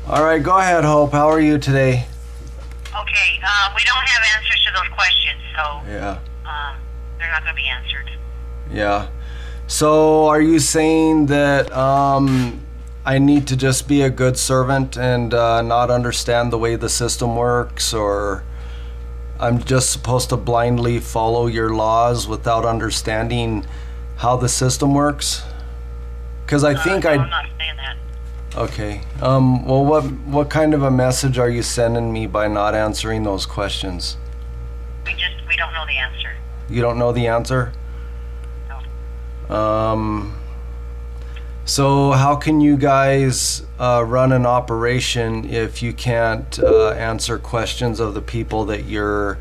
All right, go ahead, Hope. How are you today? Okay, we don't have answers to those questions, so Yeah. they're not going to be answered. Yeah. So, are you saying that I need to just be a good servant and not understand the way the system works, or I'm just supposed to blindly follow your laws without understanding how the system works? Because I think no, I'm not saying that. Okay. Well, what kind of a message are you sending me by not answering those questions? We don't know the answer. You don't know the answer? No. So how can you guys run an operation if you can't answer questions of the people that you're,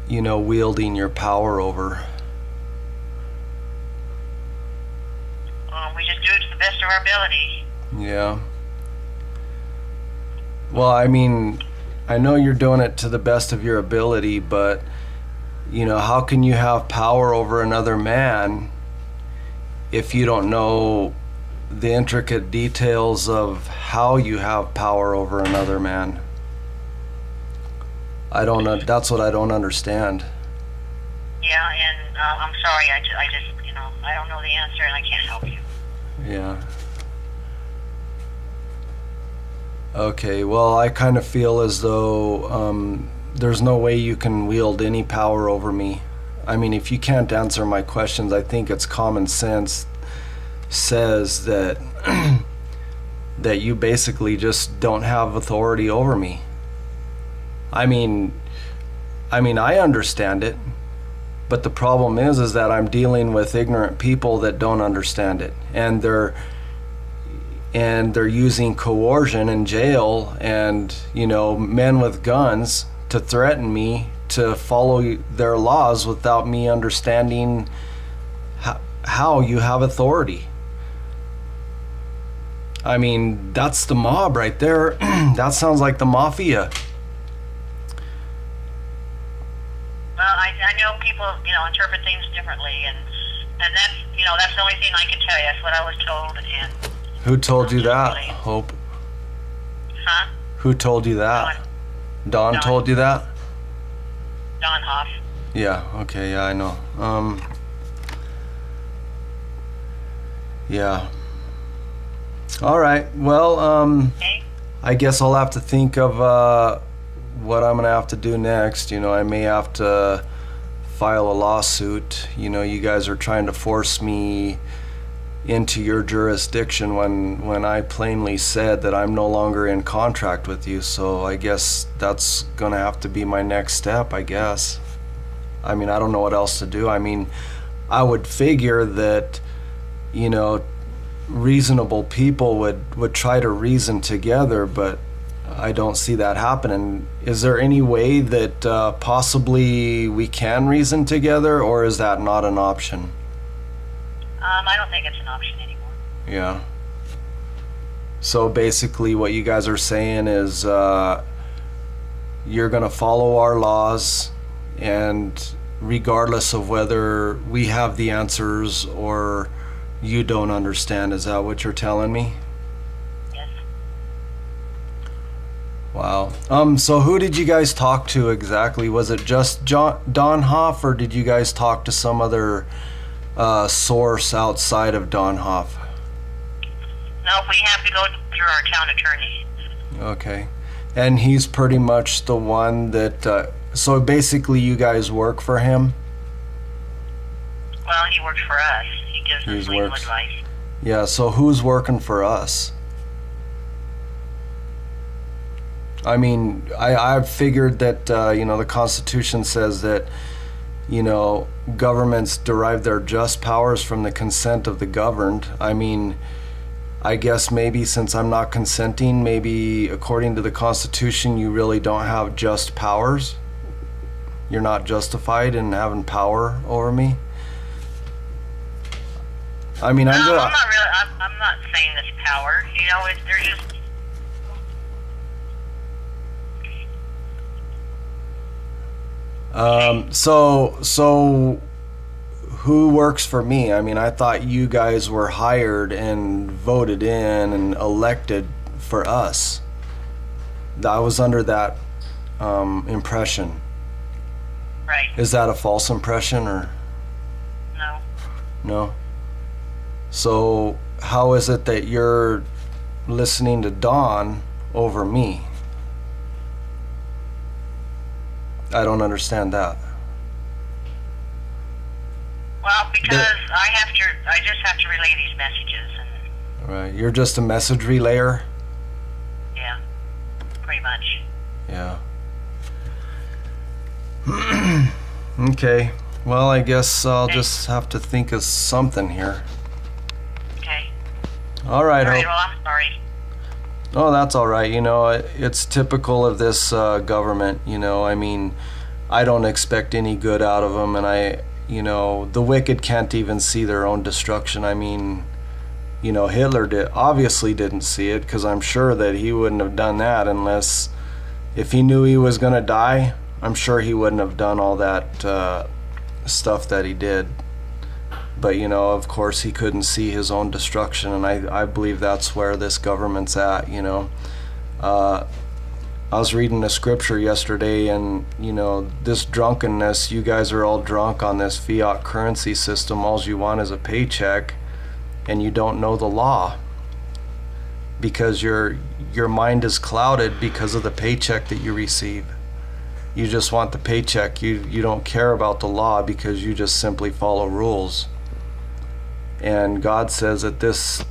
wielding your power over? We just do it to the best of our ability. Yeah. Well, I mean, I know you're doing it to the best of your ability, but, how can you have power over another man if you don't know the intricate details of how you have power over another man? I don't know. That's what I don't understand. Yeah, and I'm sorry. I just, I don't know the answer, and I can't help you. Yeah. Okay, well, I kind of feel as though there's no way you can wield any power over me. I mean, if you can't answer my questions, I think it's common sense says that that you basically just don't have authority over me. I mean, I understand it, but the problem is that I'm dealing with ignorant people that don't understand it, and they're using coercion and jail and men with guns to threaten me to follow their laws without me understanding how you have authority. I mean, that's the mob right there. That sounds like the mafia. Well, I know people, interpret things differently, and that's the only thing I can tell you. That's what I was told, and... Who told you that, Hope? Huh? Who told you that? Dawn told you that? Don Hoff. Yeah, okay, yeah, I know. Yeah. All right, well, Okay. I guess I'll have to think of what I'm gonna have to do next. I may have to file a lawsuit. You guys are trying to force me into your jurisdiction when I plainly said that I'm no longer in contract with you. So I guess that's gonna have to be my next step, I guess. I mean, I don't know what else to do. I mean, I would figure that, reasonable people would try to reason together, but I don't see that happening. Is there any way that possibly we can reason together, or is that not an option? I don't think it's an option anymore. Yeah. So basically what you guys are saying is you're gonna follow our laws, and regardless of whether we have the answers or you don't understand, is that what you're telling me? Yes. Wow. So who did you guys talk to exactly? Was it just Don Hoff, or did you guys talk to some other source outside of Don Hoff? No, we have to go through our town attorney. Okay. And he's pretty much the one that, so basically you guys work for him? Well, he works for us. He gives us legal advice. Yeah, so who's working for us? I mean, I've figured that, the Constitution says that, governments derive their just powers from the consent of the governed. I mean, I guess maybe since I'm not consenting, maybe according to the Constitution, you really don't have just powers. You're not justified in having power over me. I mean, I'm not really. I'm not saying this power. They're just. So who works for me? I mean, I thought you guys were hired and voted in and elected for us. I was under that impression. Right. Is that a false impression or No. no? So how is it that you're listening to Dawn over me? I don't understand that. Well, because I just have to relay these messages, and Right, you're just a message relayer? yeah, pretty much. Yeah. Okay. Well, I guess I'll just have to think of something here. Okay. All right, All right. Hope. Well, I'm sorry. Oh, that's all right. You know, it's typical of this government. You know, I mean, I don't expect any good out of them, and the wicked can't even see their own destruction. I mean, Hitler obviously didn't see it, because I'm sure that he wouldn't have done that unless, if he knew he was gonna die, I'm sure he wouldn't have done all that stuff that he did. But of course he couldn't see his own destruction, and I believe that's where this government's at. I was reading a scripture yesterday, and this drunkenness, you guys are all drunk on this fiat currency system. All you want is a paycheck, and you don't know the law, because your mind is clouded because of the paycheck that you receive. You just want the paycheck. You don't care about the law, because you just simply follow rules. And God says that this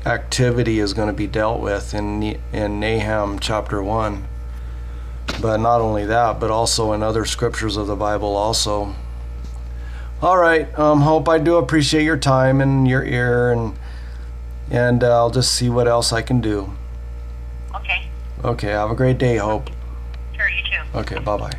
activity is going to be dealt with in Nahum chapter 1. But not only that, but also in other scriptures of the Bible also. All right, Hope, I do appreciate your time and your ear, and I'll just see what else I can do. Okay. Okay, have a great day, Hope. Sure. You too. Okay, bye-bye.